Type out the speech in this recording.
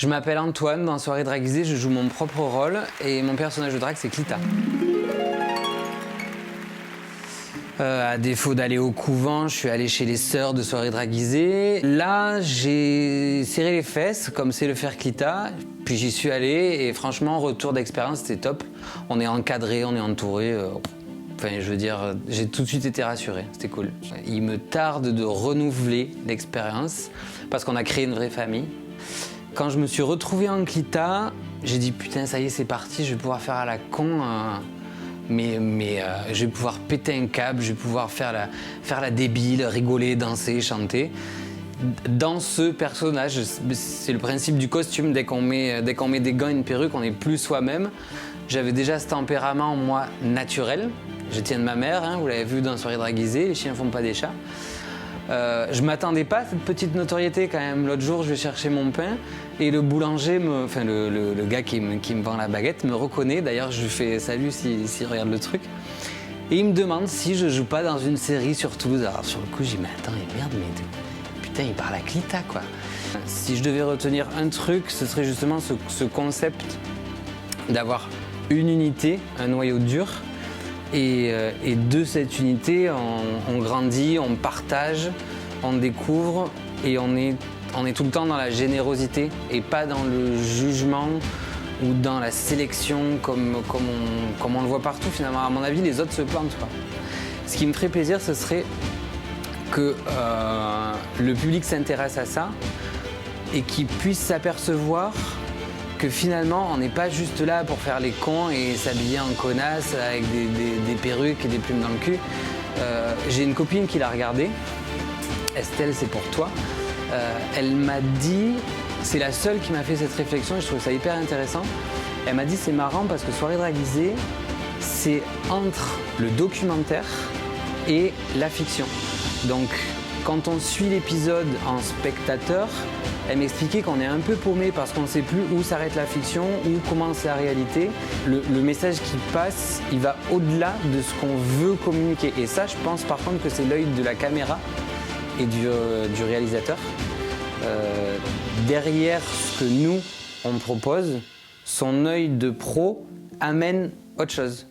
Je m'appelle Antoine, dans Soirée Draguisée, je joue mon propre rôle et mon personnage de drague, c'est Clita. À défaut d'aller au couvent, je suis allé chez les sœurs de Soirée Draguisée. Là, j'ai serré les fesses, comme c'est le faire Clita, puis j'y suis allé et franchement, retour d'expérience, c'était top. On est encadré, on est entouré. Enfin, je veux dire, j'ai tout de suite été rassuré, c'était cool. Il me tarde de renouveler l'expérience parce qu'on a créé une vraie famille. Quand je me suis retrouvé en Clita, j'ai dit putain, ça y est, c'est parti, je vais pouvoir faire à la con. Mais je vais pouvoir péter un câble, je vais pouvoir faire la débile, rigoler, danser, chanter. Dans ce personnage, c'est le principe du costume, dès qu'on met des gants et une perruque, on n'est plus soi-même. J'avais déjà ce tempérament, moi, naturel. Je tiens de ma mère, hein, vous l'avez vu dans Soirée Draguisée, les chiens font pas des chats. Je m'attendais pas à cette petite notoriété quand même. L'autre jour, je vais chercher mon pain et le boulanger, le gars qui me vend la baguette me reconnaît. D'ailleurs, je lui fais salut s'il regarde le truc. Et il me demande si je joue pas dans une série sur Toulouse. Alors sur le coup, j'ai dit mais attends, merde, mais putain, il parle à Clita quoi. Si je devais retenir un truc, ce serait justement ce concept d'avoir une unité, un noyau dur. Et de cette unité, on grandit, on partage, on découvre et on est tout le temps dans la générosité et pas dans le jugement ou dans la sélection comme on le voit partout finalement. À mon avis, les autres se plantent pas. Ce qui me ferait plaisir, ce serait que le public s'intéresse à ça et qu'il puisse s'apercevoir que finalement, on n'est pas juste là pour faire les cons et s'habiller en connasse avec des perruques et des plumes dans le cul. J'ai une copine qui l'a regardé, Estelle, c'est pour toi. Elle m'a dit, c'est la seule qui m'a fait cette réflexion et je trouve ça hyper intéressant. Elle m'a dit, c'est marrant parce que Soirée Draguisée, c'est entre le documentaire et la fiction. Donc, quand on suit l'épisode en spectateur, elle m'expliquait qu'on est un peu paumé parce qu'on ne sait plus où s'arrête la fiction, où commence la réalité. Le message qui passe, il va au-delà de ce qu'on veut communiquer. Et ça, je pense par contre que c'est l'œil de la caméra et du réalisateur. Derrière ce que nous, on propose, son œil de pro amène autre chose.